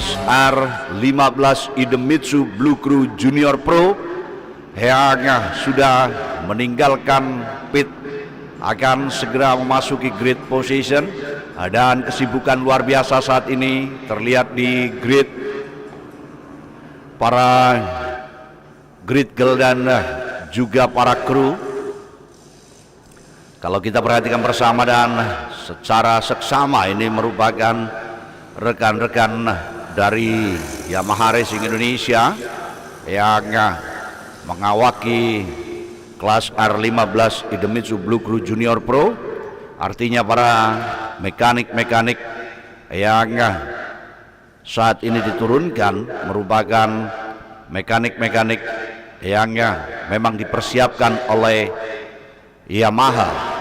R15 Idemitsu Blue Crew Junior Pro yang sudah meninggalkan pit akan segera memasuki grid position, dan kesibukan luar biasa saat ini terlihat di grid para grid girl dan juga para kru. Kalau kita perhatikan bersama dan secara seksama, ini merupakan rekan-rekan dari Yamaha Racing Indonesia yang mengawaki kelas R15 Idemitsu Blue Crew Junior Pro. Artinya para mekanik-mekanik yang saat ini diturunkan merupakan mekanik-mekanik yang memang dipersiapkan oleh Yamaha.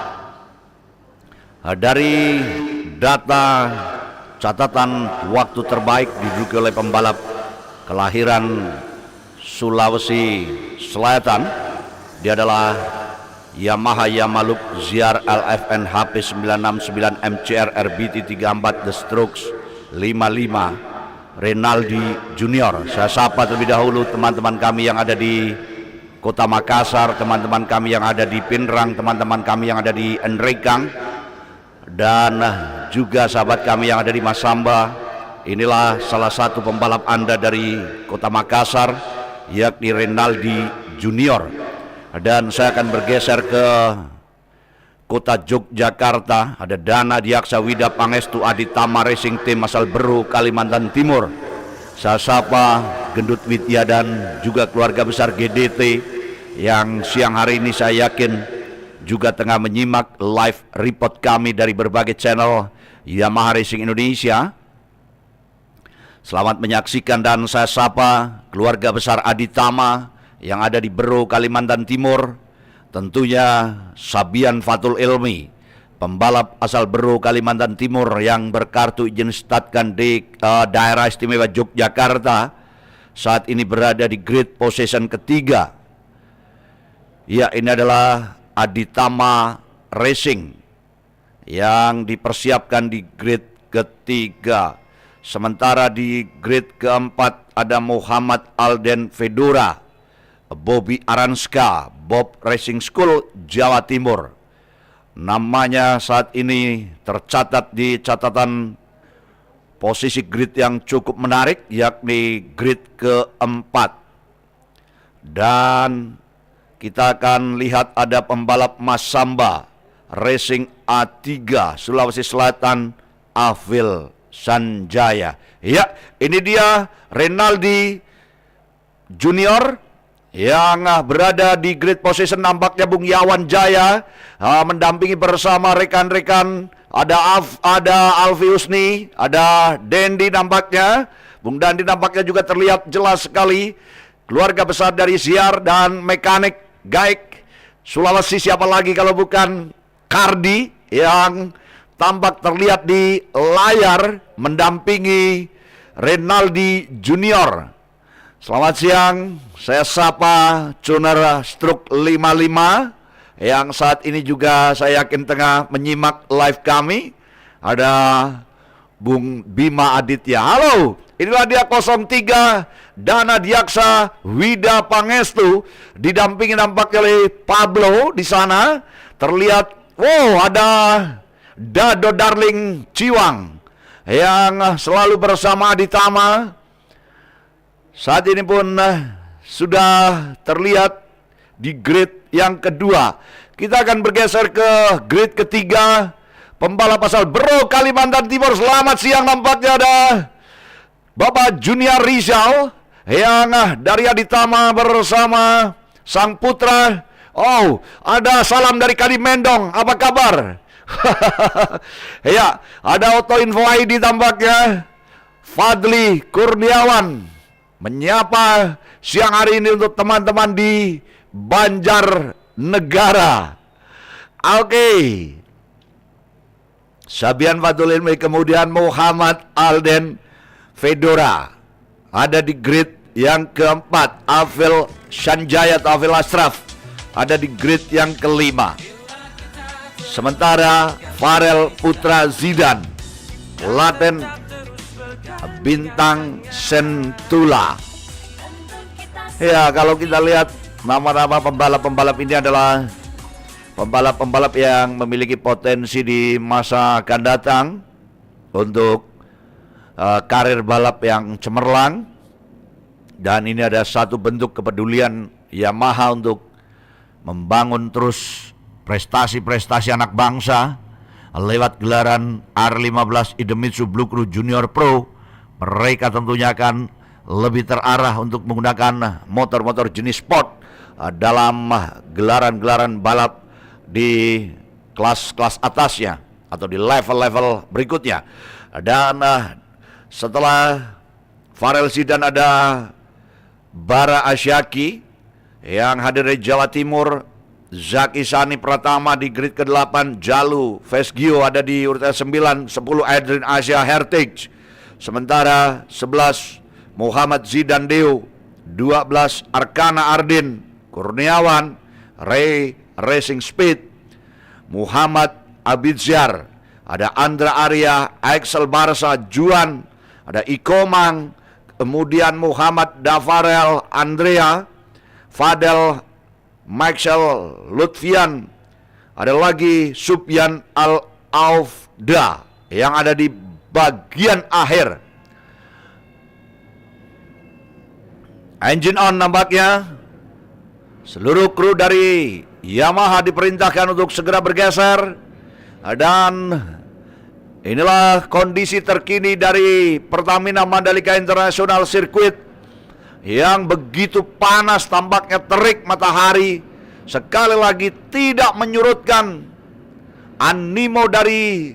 Dari data catatan waktu terbaik diduduki oleh pembalap kelahiran Sulawesi Selatan, dia adalah Yamaha Yamalup ZR LFN HP 969 MCR RBT 34 The Strokes 55 Renaldi Junior. Saya sapa terlebih dahulu teman-teman kami yang ada di Kota Makassar, teman-teman kami yang ada di Pinrang, teman-teman kami yang ada di Enrekang, dan juga sahabat kami yang ada di Masamba. Inilah salah satu pembalap Anda dari Kota Makassar, yakni Renaldi Junior. Dan saya akan bergeser ke Kota Yogyakarta. Ada Dana Diaksa Wida Pangestu Aditama Racing Team asal Beru, Kalimantan Timur. Saya sapa Gendut Widya dan juga keluarga besar GDT yang siang hari ini saya yakin juga tengah menyimak live report kami dari berbagai channel Yamaha Racing Indonesia. Selamat menyaksikan, dan saya sapa keluarga besar Aditama yang ada di Beru, Kalimantan Timur. Tentunya Sabian Fatul Ilmi, pembalap asal Beru, Kalimantan Timur yang berkartu izin statkan di daerah istimewa Yogyakarta. Saat ini berada di grid position ketiga. Ya, ini adalah Aditama Racing yang dipersiapkan di grid ketiga. Sementara di grid keempat ada Muhammad Alden Fedora, Bobby Aranska, Bob Racing School, Jawa Timur. Namanya saat ini tercatat di catatan posisi grid yang cukup menarik, yakni grid keempat. Dan kita akan lihat ada pembalap Masamba Racing A3 Sulawesi Selatan, Afil Sanjaya. Ya, ini dia Renaldi Junior yang berada di grid position. Nampaknya Bung Yawan Jaya mendampingi bersama rekan-rekan. Ada Alfi Husni, ada Dendi nampaknya. Bung Dandi nampaknya juga terlihat jelas sekali. Keluarga besar dari ZR dan mekanik Gaik Sulawesi, siapa lagi kalau bukan Kardi yang tampak terlihat di layar mendampingi Renaldi Junior. Selamat siang, saya sapa Cuner Struk 55 yang saat ini juga saya yakin tengah menyimak live kami. Ada Bung Bima Aditya. Halo, inilah dia 03 Dana Diaksa Wida Pangestu, didampingi nampaknya oleh Pablo di sana. Terlihat, wow, ada Dado Darling Ciwang yang selalu bersama Aditama. Saat ini pun sudah terlihat di grid yang kedua. Kita akan bergeser ke grid ketiga. Pembalap asal Beru, Kalimantan Timur. Selamat siang, nampaknya ada Bapak Junior Rizal yang dari Aditama bersama sang putra. Oh, ada salam dari Kalimendong. Apa kabar? Ya, ada Auto Info ID tampaknya. Fadli Kurniawan menyapa siang hari ini untuk teman-teman di Banjarnegara. Oke. Sabian Fatul Ilmi, kemudian Muhammad Alden Fedora ada di grid yang keempat. Afil Sanjaya atau Afil Ashraf ada di grid yang kelima. Sementara Farel Putra Zidan, Laten Bintang Sentula. Ya, kalau kita lihat nama-nama pembalap-pembalap ini adalah pembalap-pembalap yang memiliki potensi di masa akan datang untuk karir balap yang cemerlang. Dan ini ada satu bentuk kepedulian Yamaha untuk membangun terus prestasi-prestasi anak bangsa lewat gelaran R15 Idemitsu Blue Crew Junior Pro. Mereka tentunya akan lebih terarah untuk menggunakan motor-motor jenis sport dalam gelaran-gelaran balap di kelas-kelas atasnya atau di level-level berikutnya. Dan setelah Farel Zidan ada Bara Asyaki yang hadir dari Jawa Timur, Zaki Sani Pratama di grid ke-8, Jalu Vesgio ada di urutan 9, 10 Adrian Asia Heritage, sementara 11 Muhammad Zidan Deo, 12 Arkana Ardin Kurniawan, Ray Racing Speed, Muhammad Abidzar, ada Andra Arya, Axel Barsa, Juan, ada Ikomang, kemudian Muhammad Dafarel Andrea, Fadel Maxwell Lutfian, ada lagi Subyan Al-Aufda yang ada di bagian akhir. Engine on nampaknya. Seluruh kru dari Yamaha diperintahkan untuk segera bergeser. Dan inilah kondisi terkini dari Pertamina Mandalika International Circuit yang begitu panas, tampaknya terik matahari. Sekali lagi tidak menyurutkan animo dari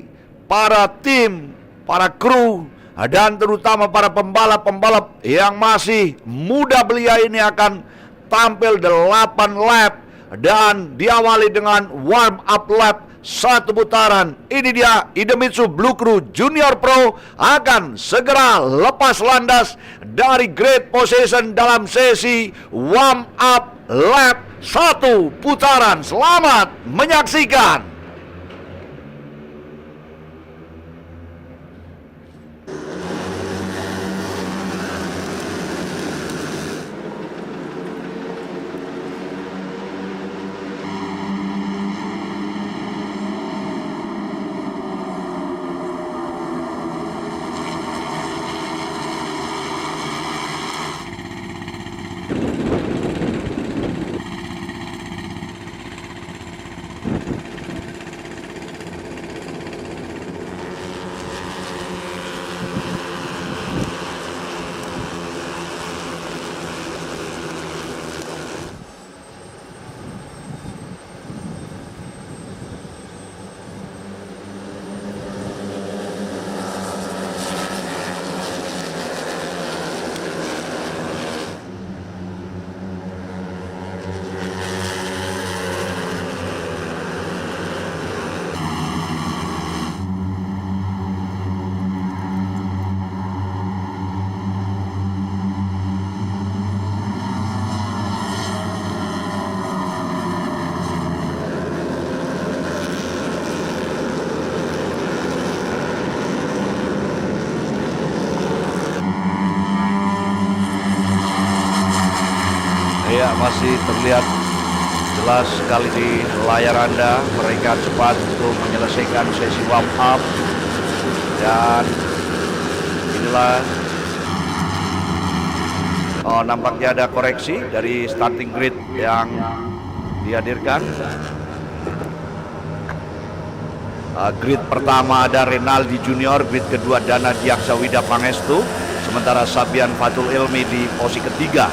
para tim, para kru, dan terutama para pembalap-pembalap yang masih muda belia ini akan tampil 8 lap dan diawali dengan warm up lap 1 putaran. Ini dia Idemitsu Blue Crew Junior Pro akan segera lepas landas dari great position dalam sesi warm up lap 1 putaran. Selamat menyaksikan. Ya, masih terlihat jelas sekali di layar Anda. Mereka cepat untuk menyelesaikan sesi warm up. Dan inilah nampaknya ada koreksi dari starting grid yang dihadirkan. Grid pertama ada Renaldi Junior, grid kedua Dana Diaksawida Pangestu, sementara Sabian Fatul Ilmi di posisi ketiga.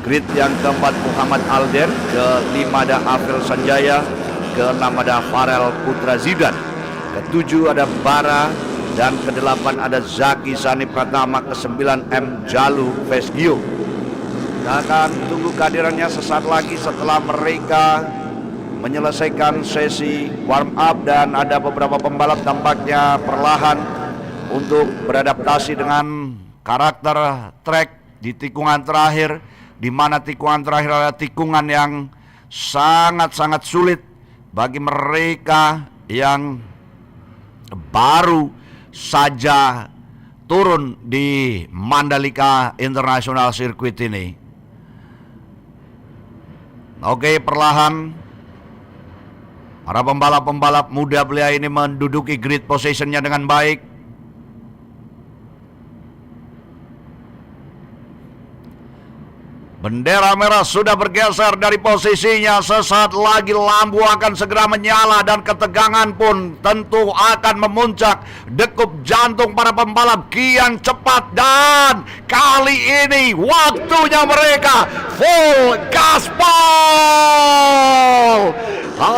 Grid yang keempat Muhammad Alden, kelima ada Afil Sanjaya, keenam ada Farel Putra Zidan, ketujuh ada Bara, dan kedelapan ada Zaki Sani Pratama, kesembilan M Jalu Vesgio. Kita akan tunggu kehadirannya sesaat lagi setelah mereka menyelesaikan sesi warm up, dan ada beberapa pembalap tampaknya perlahan untuk beradaptasi dengan karakter track di tikungan terakhir, di mana tikungan terakhir adalah tikungan yang sangat-sangat sulit bagi mereka yang baru saja turun di Mandalika International Circuit ini. Oke, perlahan para pembalap-pembalap muda belia ini menduduki grid positionnya dengan baik. Bendera merah sudah bergeser dari posisinya. Sesaat lagi lampu akan segera menyala dan ketegangan pun tentu akan memuncak. Degup jantung para pembalap kian cepat dan kali ini waktunya mereka full gaspol.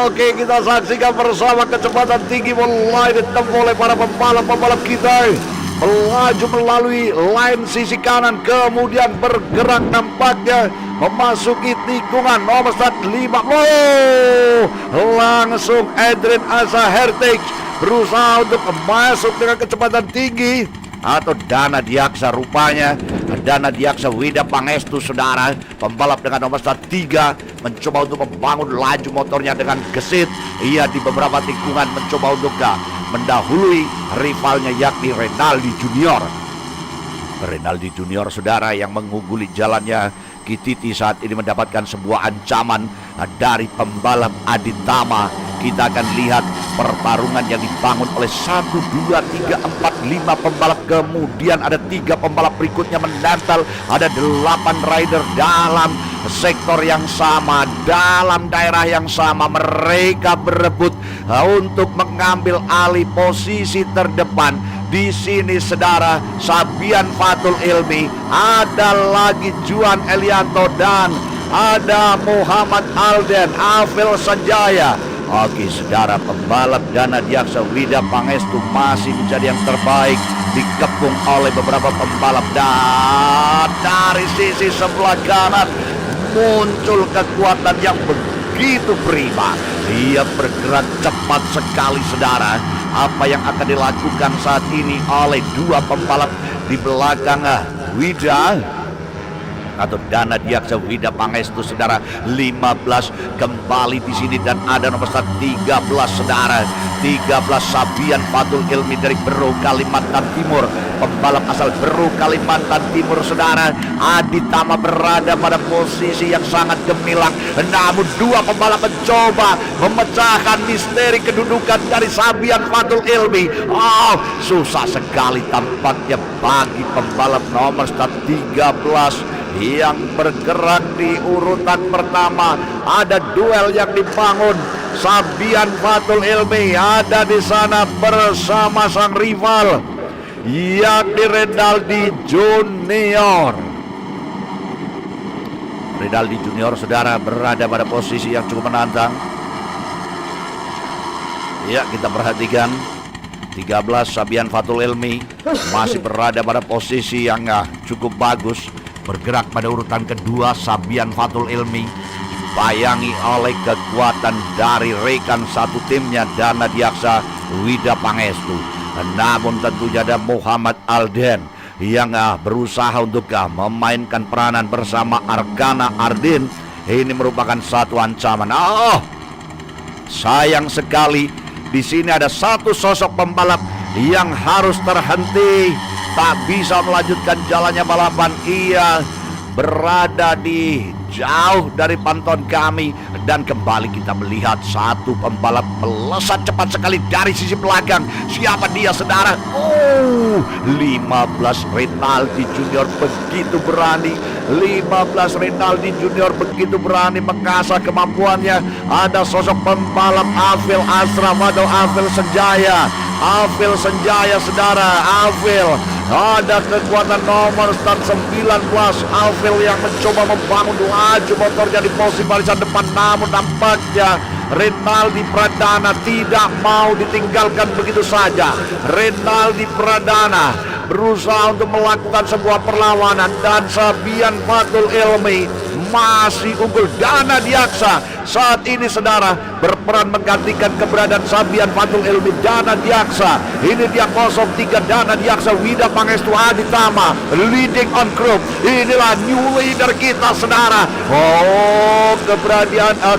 Oke, kita saksikan bersama kecepatan tinggi mulai ditempuh oleh para pembalap-pembalap kita. Melaju melalui line sisi kanan, kemudian bergerak nampaknya memasuki tikungan nomor 50. Langsung Adrian Asa Hertage berusaha untuk masuk dengan kecepatan tinggi. Atau Dana Diaksa rupanya. Dana Diaksa Wida Pangestu, saudara, pembalap dengan nomor 3, mencoba untuk membangun laju motornya dengan gesit. Ia di beberapa tikungan mencoba untuk mendahului rivalnya yakni Renaldi Junior. Renaldi Junior, saudara, yang mengungguli jalannya Kititi saat ini mendapatkan sebuah ancaman dari pembalap Aditama. Kita akan lihat pertarungan yang dibangun oleh 1, 2, 3, 4, 5 pembalap. Kemudian ada 3 pembalap berikutnya menempel. Ada 8 rider dalam sektor yang sama, dalam daerah yang sama. Mereka berebut untuk mengambil alih posisi terdepan. Di sini, saudara, Sabian Fatul Ilmi, ada lagi Juan Elianto, dan ada Muhammad Alden, Afil Sanjaya. Oke, saudara, pembalap Dana Diaksa Wida Pangestu masih menjadi yang terbaik, dikepung oleh beberapa pembalap. Dan dari sisi sebelah kanan muncul kekuatan yang begitu prima. Ia bergerak cepat sekali, saudara. Apa yang akan dilakukan saat ini oleh 2 pembalap di belakang Wida atau Dana Diaksa Wida Pangestu, saudara, 15 kembali di sini, dan ada nomor 13, saudara, 13 Sabian Fatul Ilmi dari Bero, Kalimantan Timur, pembalap asal Bero, Kalimantan Timur, saudara. Aditama berada pada posisi yang sangat gemilang, namun 2 pembalap mencoba memecahkan misteri kedudukan dari Sabian Fatul Ilmi. Susah sekali tampaknya bagi pembalap nomor 13 yang bergerak di urutan pertama. Ada duel yang dibangun. Sabian Fatul Ilmi ada di sana bersama sang rival yakni Renaldi Junior. Renaldi Junior, saudara, berada pada posisi yang cukup menantang. Ya, kita perhatikan 13 Sabian Fatul Ilmi masih berada pada posisi yang cukup bagus. Bergerak pada urutan kedua Sabian Fatul Ilmi, dibayangi oleh kekuatan dari rekan satu timnya Dana Diaksa Wida Pangestu. Namun tentunya ada Muhammad Alden yang berusaha untuk memainkan peranan bersama Arkana Ardin. Ini merupakan satu ancaman. Sayang sekali di sini ada satu sosok pembalap yang harus terhenti, tak bisa melanjutkan jalannya balapan. Ia berada di jauh dari pantauan kami, dan kembali kita melihat satu pembalap melesat cepat sekali dari sisi belakang. Siapa dia, saudara? 15 Renaldi Junior begitu berani. 15 Renaldi Junior begitu berani mengasah kemampuannya. Ada sosok pembalap Afil Asraf atau Afil Senjaya. Afil Senjaya, saudara. Afil, ada kekuatan nomor start 19 Afil yang mencoba membangun laju motornya di posisi barisan depan. Namun nampaknya Renaldi Pradana tidak mau ditinggalkan begitu saja. Renaldi Pradana berusaha untuk melakukan sebuah perlawanan, dan Sabian Fatul Ilmi masih unggul. Dana Diaksa saat ini, saudara, berperan menggantikan keberadaan Sabian Fatul Ilmi. Dana Diaksa, ini dia 03 Dana Diaksa Wida Pangestu Aditama leading on group. Inilah new leader kita, saudara.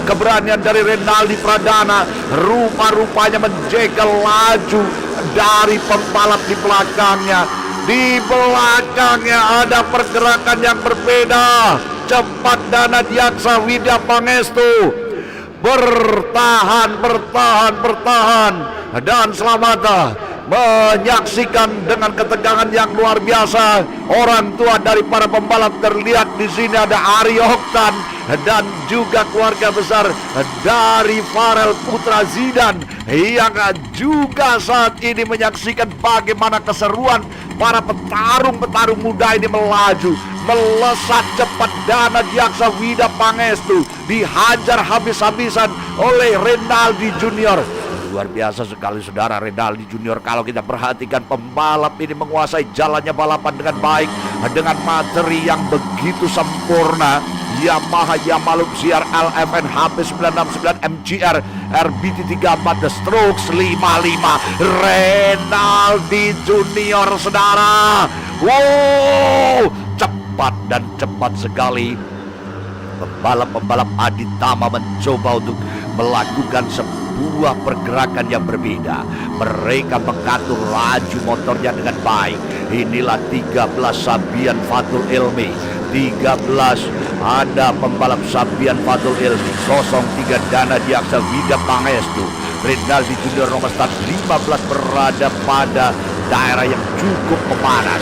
Keberanian dari Renaldi Pradana rupa-rupanya menjegal laju dari pembalap di belakangnya. Di belakangnya ada pergerakan yang berbeda. Cepat Dana Diaksa Widya Pangestu. Bertahan. Dan selamat menyaksikan dengan ketegangan yang luar biasa. Orang tua dari para pembalap terlihat di sini, ada Aryo Oktan dan juga keluarga besar dari Farel Putra Zidan yang juga saat ini menyaksikan bagaimana keseruan para petarung muda ini melaju. Melesat cepat Dana Diaksa Widya Pangestu, dihajar habis-habisan oleh Renaldi Junior. Luar biasa sekali saudara, Renaldi Junior. Kalau kita perhatikan, pembalap ini menguasai jalannya balapan dengan baik, dengan materi yang begitu sempurna. Yamaha Yamaluk ZR LFN HP 969 MGR RBT 34 The Strokes 55. Renaldi Junior saudara. Wow, cepat sekali. Pembalap Aditama mencoba untuk melakukan sebuah pergerakan yang berbeda. Mereka mengatur laju motornya dengan baik. Inilah 13 Sabian Fatul Ilmi, 13 ada pembalap Sabian Fatul Ilmi, 03 Dana Diaksa Widya Pangestu. Renaldi Junior nomor start 15 berada pada daerah yang cukup memanas.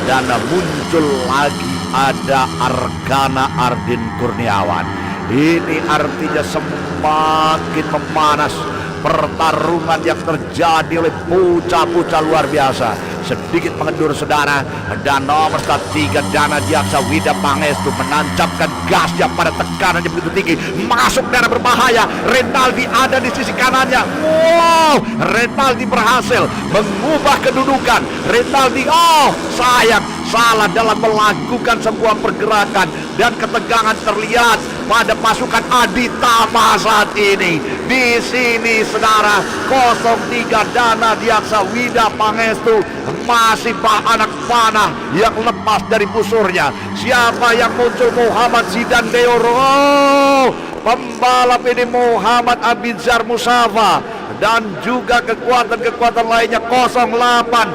Dan muncul lagi ada Argana Ardin Kurniawan. Ini artinya semakin memanas pertarungan yang terjadi oleh bocah-bocah luar biasa. Sedikit mengendur saudara, dan nomor 3 Dana Diaksa Widya Pangestu menancapkan gasnya pada tekanan yang begitu tinggi. Masuk daerah berbahaya. Renaldi ada di sisi kanannya. Wow, Renaldi berhasil mengubah kedudukan. Renaldi, sayang, salah dalam melakukan sebuah pergerakan, dan ketegangan terlihat pada pasukan Aditama saat ini. Di sini saudara, 03 Dana Diaksa Widya Pangestu masih anak panah yang lepas dari busurnya. Siapa yang muncul? Muhammad Zidan Deoro. Pembalap ini Muhammad Abizar Musafa, dan juga kekuatan lainnya 08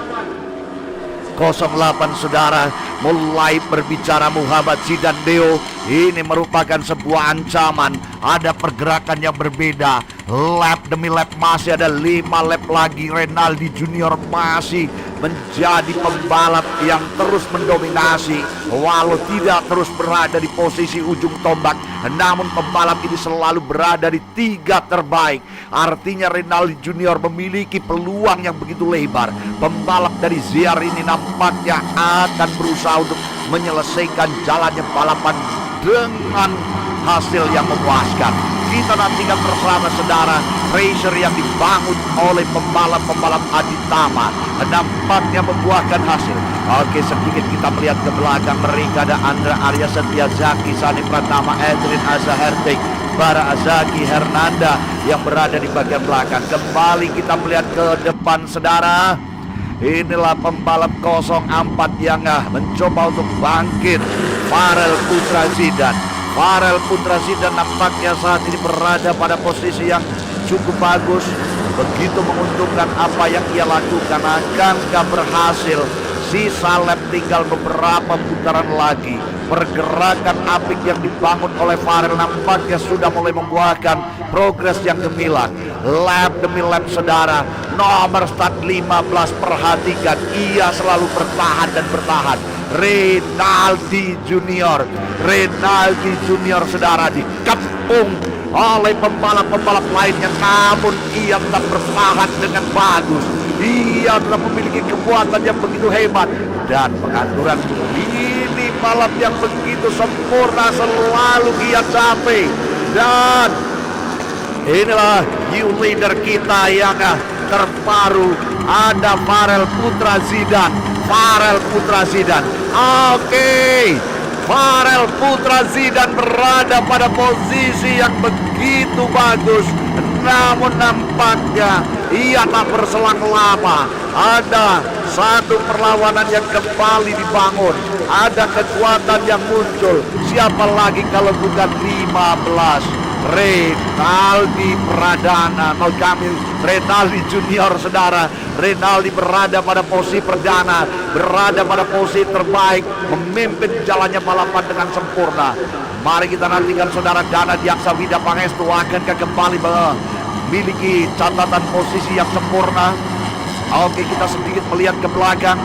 saudara. Mulai berbicara Muhammad Zidan Deo, ini merupakan sebuah ancaman. Ada pergerakan yang berbeda. Lap demi lap masih ada 5 lap lagi. Renaldi Junior masih menjadi pembalap yang terus mendominasi, walau tidak terus berada di posisi ujung tombak. Namun pembalap ini selalu berada di 3 terbaik. Artinya Renaldi Junior memiliki peluang yang begitu lebar. Pembalap dari ZR ini nampaknya akan berusaha untuk menyelesaikan jalannya balapan dengan hasil yang memuaskan. Kita nantikan bersama saudara racer yang dibangun oleh pembalap Aditama nampaknya membuahkan hasil. Oke, sedikit kita melihat ke belakang mereka. Ada Andra Arya Setia Zaki, Sani Pratama, Edrin Azahertek, Bara Azaki Hernanda yang berada di bagian belakang. Kembali kita melihat ke depan saudara. Inilah pembalap 04 yang mencoba untuk bangkit, Farel Putra Zidan. Farel Putra Zidan nampaknya saat ini berada pada posisi yang cukup bagus. Begitu menguntungkan apa yang ia lakukan. Akankah berhasil? Sisa lap tinggal beberapa putaran lagi. Pergerakan apik yang dibangun oleh Farel nampaknya sudah mulai membuahkan progres yang gemilang. Lap demi lap saudara. Nomor start 15, perhatikan, ia selalu bertahan dan bertahan. Renaldi Junior saudara dikepung oleh pembalap lainnya, namun ia tetap bertahan dengan bagus. Ia tetap memiliki kekuatan yang begitu hebat, dan pengaturan ini balap yang begitu sempurna selalu ia capai. Dan inilah new leader kita yang terbaru, ada Farel Putra Zidan. Oke, Farel Putra Zidan berada pada posisi yang begitu bagus. Namun nampaknya ia tak berselang lama. Ada satu perlawanan yang kembali dibangun. Ada kekuatan yang muncul. Siapa lagi kalau bukan 15 Renaldi Pradana, kami Renaldi Junior, saudara. Renaldi berada pada posisi perdana, berada pada posisi terbaik, memimpin jalannya balapan dengan sempurna. Mari kita nantikan, saudara, Dana Diaksa Wida Pangestu akankah kembali memiliki catatan posisi yang sempurna. Oke, kita sedikit melihat ke belakang.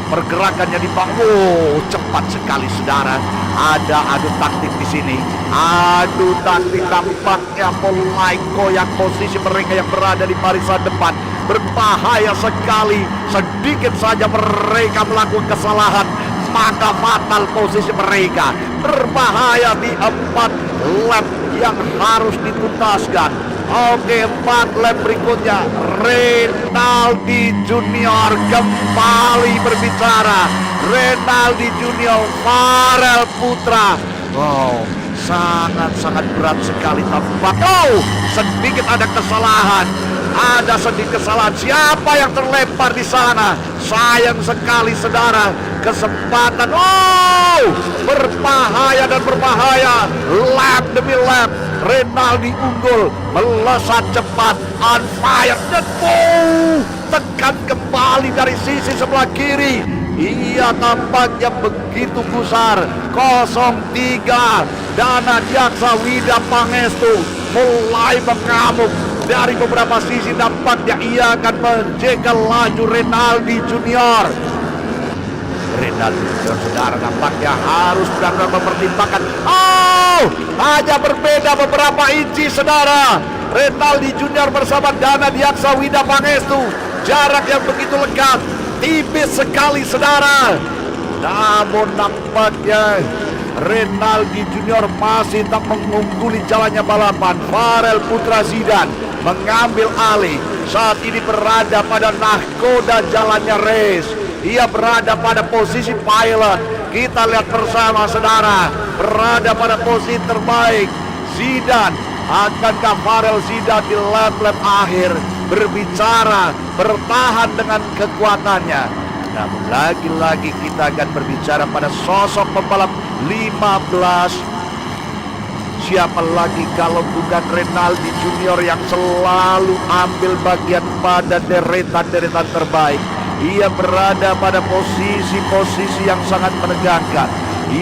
Pergerakannya di bawah, cepat sekali, saudara. Ada adu taktik di sini. Adu taktik, tampaknya mulai goyang posisi mereka yang berada di barisan depan. Berbahaya sekali. Sedikit saja mereka melakukan kesalahan, maka fatal posisi mereka. Berbahaya di 4 lap yang harus dituntaskan. Oke, 4 lap berikutnya. Renaldi Junior kembali berbicara. Renaldi Junior, Farel Putra. Wow, sangat-sangat berat sekali tampak. Oh, sedikit ada kesalahan. Ada sedikit kesalahan. Siapa yang terlempar di sana? Sayang sekali, saudara. Kesempatan. Oh, berbahaya dan berbahaya. Lap demi lap. Renaldi unggul, melesat cepat, on fire, dan tekan kembali dari sisi sebelah kiri. Ia tampaknya begitu gusar. 03 Dana Diaksa Wida Pangestu mulai mengamuk. Dari beberapa sisi nampaknya ia akan menjegal laju Renaldi Junior. Renaldi Junior, saudara, nampaknya harus benar-benar mempertimbangkan. Oh, hanya berbeda beberapa inci, saudara. Renaldi Junior bersama Dana Diaksa Wida Pangestu, jarak yang begitu lekat, tipis sekali, saudara. Namun nampaknya Renaldi Junior masih tak mengungguli jalannya balapan. Farel Putra Zidan mengambil alih. Saat ini berada pada nahkoda jalannya race. Ia berada pada posisi pilot. Kita lihat bersama, saudara. Berada pada posisi terbaik. Zidan, akankah Farel Zidan di lap-lap akhir berbicara, bertahan dengan kekuatannya? Namun lagi-lagi kita akan berbicara pada sosok pembalap 15. Siapa lagi kalau bukan Renaldi Junior yang selalu ambil bagian pada deretan-deretan terbaik. Ia berada pada posisi-posisi yang sangat menegangkan.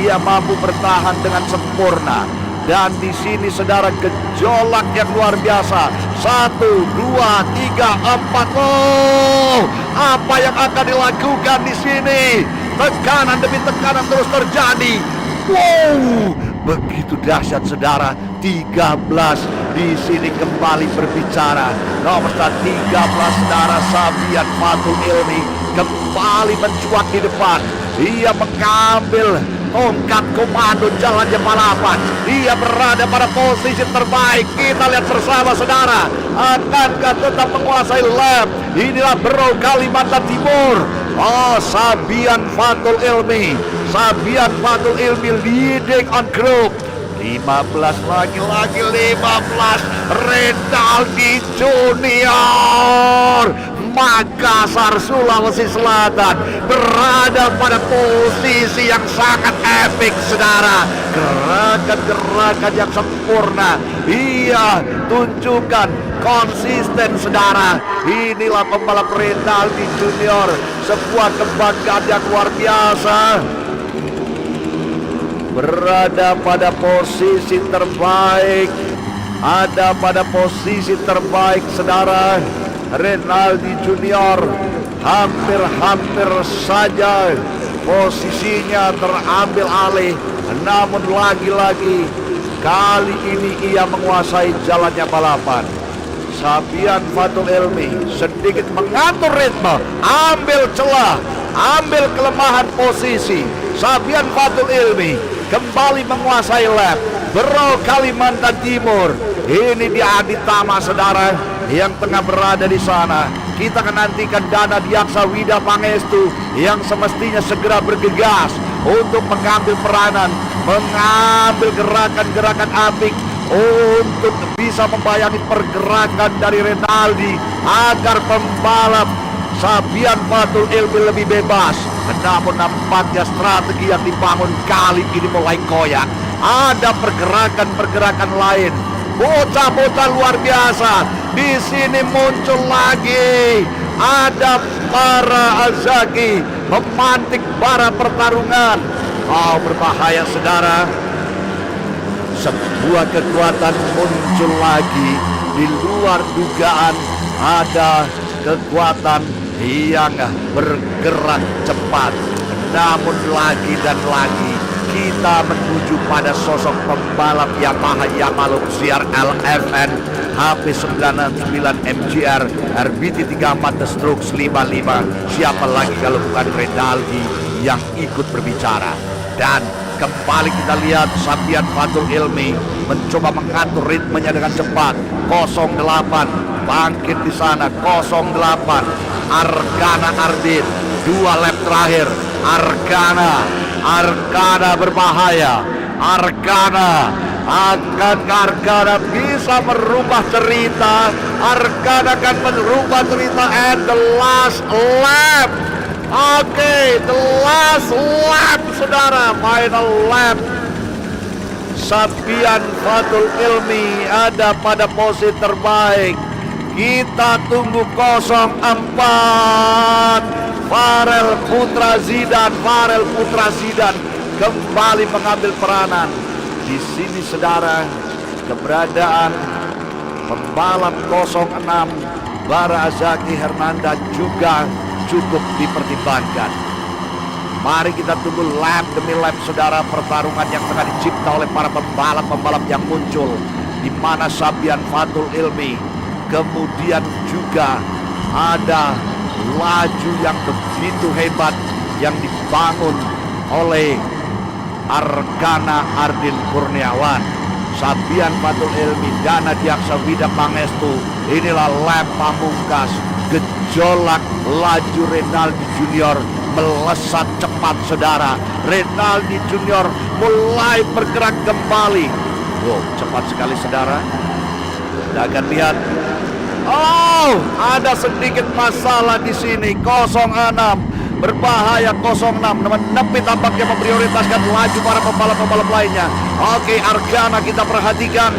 Ia mampu bertahan dengan sempurna. Dan di sini, saudara, gejolak yang luar biasa. 1, 2, 3, 4. Oh, apa yang akan dilakukan di sini? Tekanan demi tekanan terus terjadi. Wow, begitu dahsyat, saudara. 13 di sini kembali berbicara. Nomor 13, saudara, Sabian Fatul Ilmi kembali mencuat di depan. Ia mengambil tongkat komando jalannya balapan. Ia berada pada posisi terbaik. Kita lihat bersama, saudara. Akankah tetap menguasai lap? Inilah Bro Kalimantan Timur. Oh, Sabian Fatul Ilmi. Sabian Fatul Ilmi leading on group. 15 lagi-lagi 15. Renaldi Junior, Makassar, Sulawesi Selatan, berada pada posisi yang sangat epik, saudara. Gerakan-gerakan yang sempurna. Ia tunjukkan konsisten, saudara. Inilah pembalap Renaldi Junior, sebuah kebanggaan yang luar biasa. Berada pada posisi terbaik. Ada pada posisi terbaik, saudara. Renaldi Junior hampir-hampir saja posisinya terambil alih. Namun lagi-lagi kali ini ia menguasai jalannya balapan. Sabian Fatul Ilmi sedikit mengatur ritme, ambil celah, ambil kelemahan posisi. Sabian Fatul Ilmi kembali menguasai lap. Bro Kalimantan Timur, ini dia Aditama, saudara, yang tengah berada di sana. Kita akan nantikan Dana Diaksa Wida Pangestu yang semestinya segera bergegas untuk mengambil peranan, mengambil gerakan-gerakan apik untuk bisa membayangi pergerakan dari Renaldi agar pembalap Sabian Fatul Ilmi lebih bebas. Namun nampaknya strategi yang dibangun kali ini mulai koyak. Ada pergerakan-pergerakan lain bocah-bocah luar biasa. Di sini muncul lagi ada para Azaki memantik bara pertarungan. Oh, berbahaya saudara. Sebuah kekuatan muncul lagi di luar dugaan. Ada kekuatan yang bergerak cepat. Namun lagi dan lagi kita menuju pada sosok pembalap Yamaha Luxiar LFN HP99 MGR RBT 34 The Strokes 55. Siapa lagi kalau bukan Renaldi yang ikut berbicara. Dan kembali kita lihat Sabian Fatul Ilmi mencoba mengatur ritmenya dengan cepat. 08 bangkit di sana. 08 Arkana Ardin, 2 lap terakhir. Arkana berbahaya. Arkana bisa merubah cerita. Arkana akan merubah cerita at the last lap. Oke, the last lap saudara, final lap. Sabian Fatul Ilmi ada pada posisi terbaik. Kita tunggu 04 Farel Putra Zidan kembali mengambil peranan. Di sini saudara, keberadaan pembalap 06 Bara Azaki Hernanda juga cukup dipertimbangkan. Mari kita tunggu lap demi lap saudara, pertarungan yang tengah dicipta oleh para pembalap-pembalap yang muncul, di mana Sabian Fatul Ilmi, kemudian juga ada laju yang begitu hebat yang dibangun oleh Arkana Ardin Kurniawan, Sabian Fatul Ilmi, Dana Diaksa Wida Pangestu. Inilah lap pamungkas. Gejolak laju Renaldi Junior melesat cepat saudara. Renaldi Junior mulai bergerak kembali. Wow, cepat sekali saudara. Kita akan lihat. Oh, ada sedikit masalah di sini. 06 berbahaya. 06 menepi tampaknya memprioritaskan laju para pembalap-pembalap lainnya. Oke, Arkana kita perhatikan.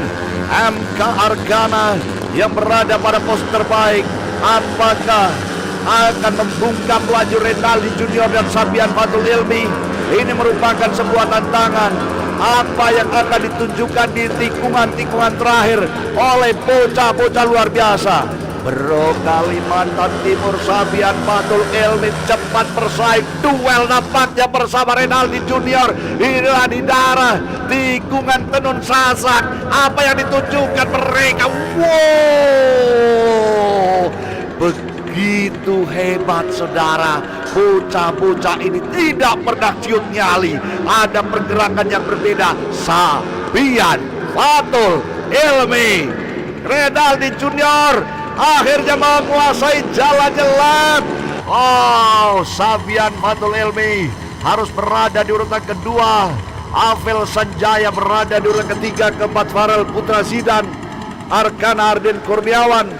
MK Arkana yang berada pada posisi terbaik. Apakah akan membungkam laju Renaldi Junior dan Sabian Fatul Ilmi? Ini merupakan sebuah tantangan. Apa yang akan ditunjukkan di tikungan-tikungan terakhir oleh bocah-bocah luar biasa. Bro Kalimantan Timur, Sabian Fatul Ilmi cepat bersaing. Duel nampaknya bersama Renaldi Junior. Inilah di darah tikungan Tenun Sasak. Apa yang ditunjukkan mereka? Wow, begitu hebat saudara. Bocah-bocah ini tidak pernah ciut nyali. Ada pergerakan yang berbeda. Sabian Fatul Ilmi, Renaldi Junior akhirnya menguasai jalan lap. Oh, Sabian Fatul Ilmi harus berada di urutan kedua. Afel Sanjaya berada di urutan ketiga. Keempat Farel Putra Zidan. Arkana Ardin Kurniawan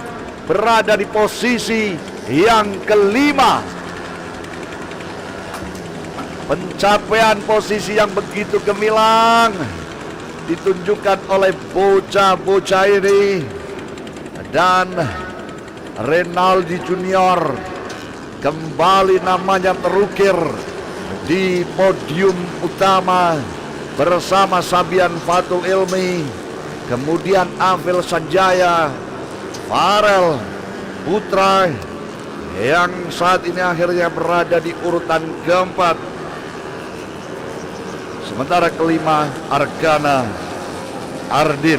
berada di posisi yang kelima. Pencapaian posisi yang begitu gemilang ditunjukkan oleh bocah-bocah ini. Dan Renaldi Junior kembali namanya terukir di podium utama bersama Sabian Fatul Ilmi, kemudian Afel Sanjaya, Farel Putra yang saat ini akhirnya berada di urutan keempat. Sementara kelima Arkana Ardin.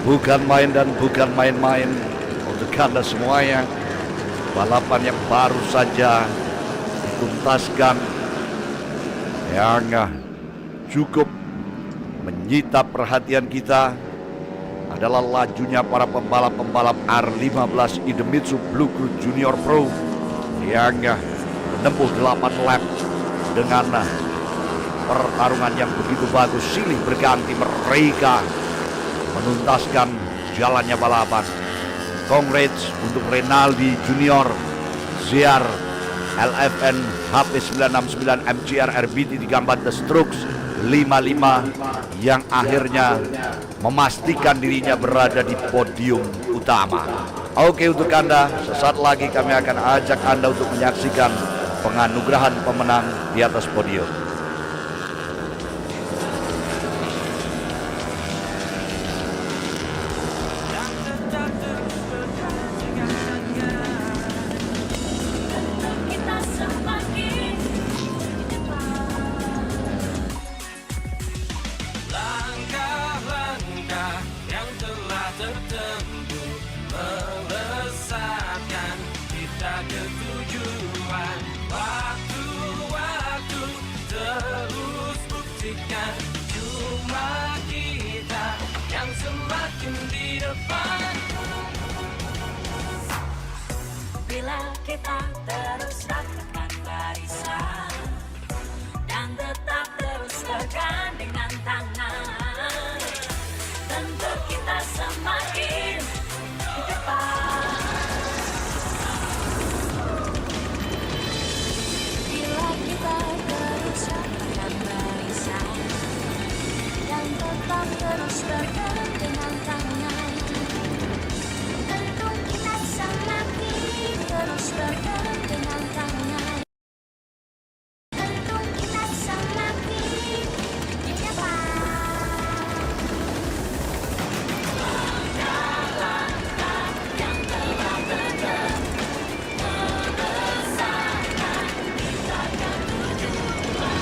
Bukan main dan bukan main-main untuk Anda semuanya. Balapan yang baru saja dituntaskan yang cukup menyita perhatian kita adalah lajunya para pembalap-pembalap R15 Idemitsu Blue Crew Junior Pro yang menempuh 8 lap dengan pertarungan yang begitu bagus, silih berganti. Mereka menuntaskan jalannya balapan. Congrats untuk Renaldi Junior ZR LFN HP 969 MGR RBT 34 The Strokes 55 yang akhirnya memastikan dirinya berada di podium utama. Oke, untuk Anda, sesaat lagi kami akan ajak Anda untuk menyaksikan penganugerahan pemenang di atas podium. Cuma kita yang semakin di depan. Bila kita terus rapikan barisan dan tetap terus bergandengan tangan, tentu kita semakin di depan. Bila kita terus rapikan barisan dan tetap terus bergandengan tangan, tentu kita semakin terus bergandengan tangan. Tentu kita semakin di depan. Langkah-langkah yang telah bertemu membesarkan kita ke tujuan.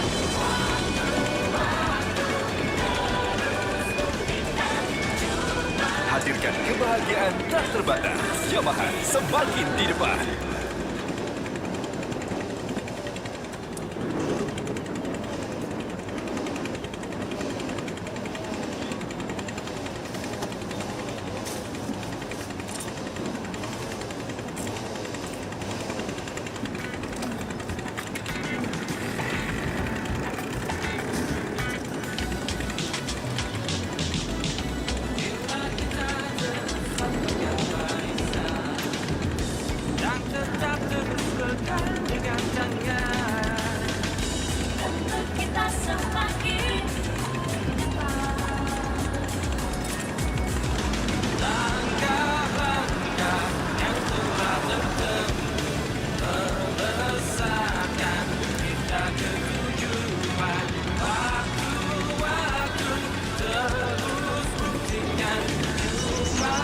Hadirkan kebahagiaan tak terbatas. Yamaha semakin di depan. Dan tetap terus bergandengan tangan, tentu kita semakin di depan. Langkah-langkah yang telah bertemu membesarkan kita ke tujuan. Waktu-waktu terus buktikan cuma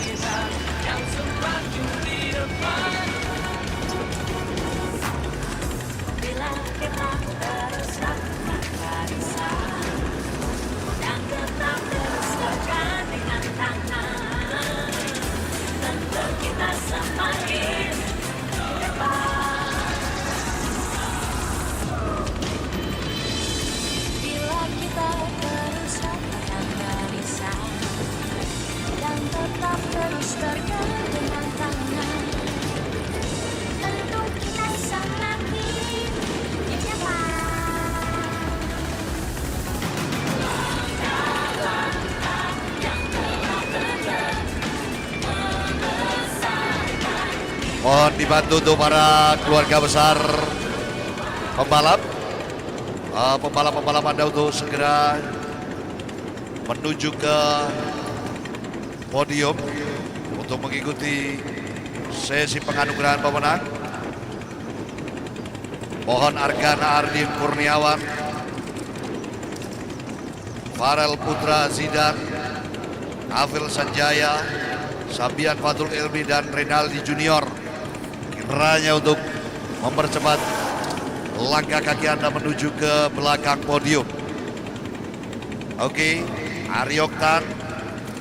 kita yang semakin di depan. Bila kita terus lakukan barisan dan tetap terus bergandengan tangan, tentu kita semakin di depan. Bila kita terus lakukan barisan dan tetap terus bergandengan tangan, tentu kita semakin di depan. Langkah-langkah yang telah bertemu membesarkan. Mohon dibantu untuk para keluarga besar pembalap. Pembalap-pembalap Anda untuk segera menuju ke podium untuk mengikuti sesi penganugerahan pemenang. Mohon Argana Ardin Kurniawan, Farel Putra Zidan, Afil Sanjaya, Sabian Fatul Ilmi dan Renaldi Junior kiranya untuk mempercepat langkah kaki Anda menuju ke belakang podium. Oke, Arioktan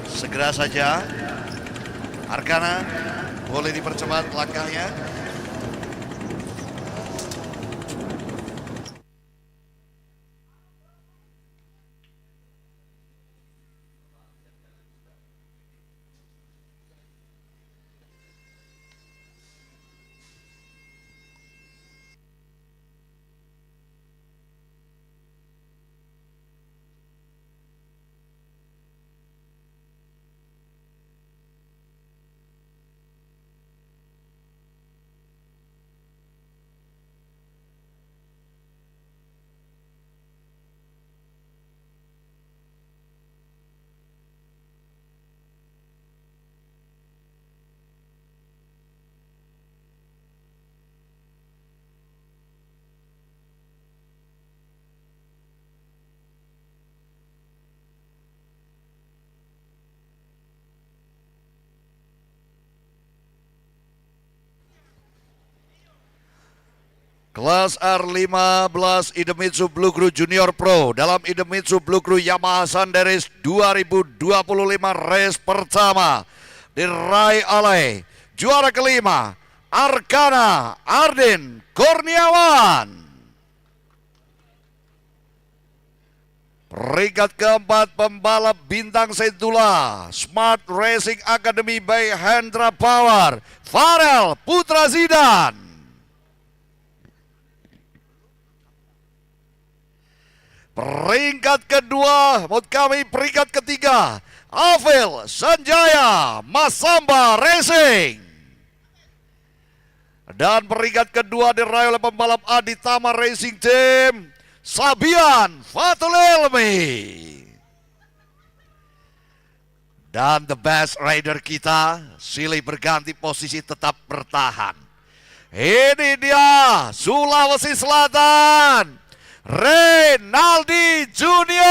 segera saja. Arkana boleh dipercepat langkahnya. Kelas R15 Idemitsu Blue Crew Junior Pro dalam Idemitsu Blue Crew Yamaha Sanderis 2025 race pertama diraih oleh juara kelima Arkana Ardin Kurniawan. Peringkat keempat pembalap bintang Sentula Smart Racing Academy by Hendra Power Farel Putra Zidan. Peringkat kedua, maksud kami peringkat ketiga, Afil Sanjaya Masamba Racing. Dan peringkat kedua diraih oleh pembalap Aditama Racing Team, Sabian Fatul Ilmi. Dan the best rider kita, silih berganti posisi tetap bertahan. Ini dia Sulawesi Selatan, Renaldi Junior.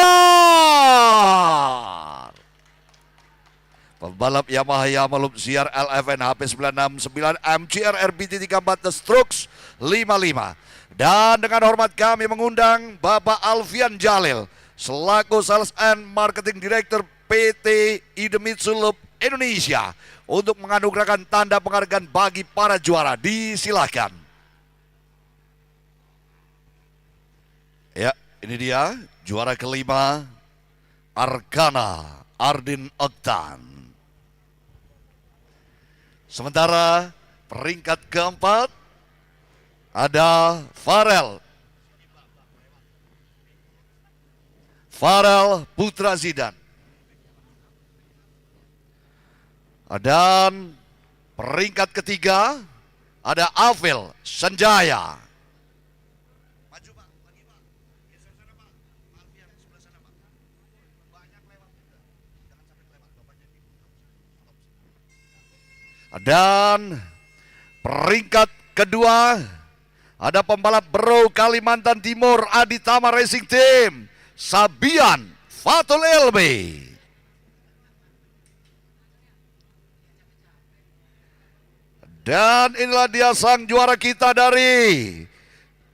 Pembalap Yamaha Yamalum ZR LFN HP 969 MGR RBT 34 The Strokes 55. Dan dengan hormat kami mengundang Bapak Alfian Jalil selaku Sales and Marketing Director PT Idemitsu Loop Indonesia untuk menganugerahkan tanda penghargaan bagi para juara. Disilakan. Ya, ini dia juara kelima Arkana Ardin Oktan. Sementara peringkat keempat ada Farel Putra Zidan. Dan peringkat ketiga ada Afil Sanjaya. Dan peringkat kedua ada pembalap Bro Kalimantan Timur Aditama Racing Team Sabian Fatul Ilmi. Dan inilah dia sang juara kita dari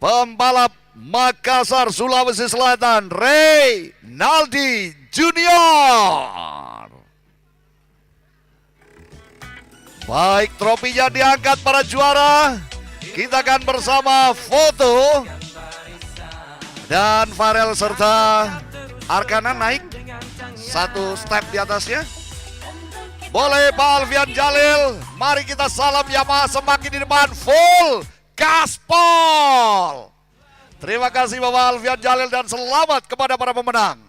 pembalap Makassar Sulawesi Selatan, Renaldi Junior. Baik, trofinya diangkat para juara. Kita akan bersama foto. Dan Farel serta Arkana naik satu step di atasnya. Boleh Pak Alfian Jalil. Mari kita salam Yamaha semakin di depan. Full gaspol. Terima kasih Bapak Alfian Jalil dan selamat kepada para pemenang.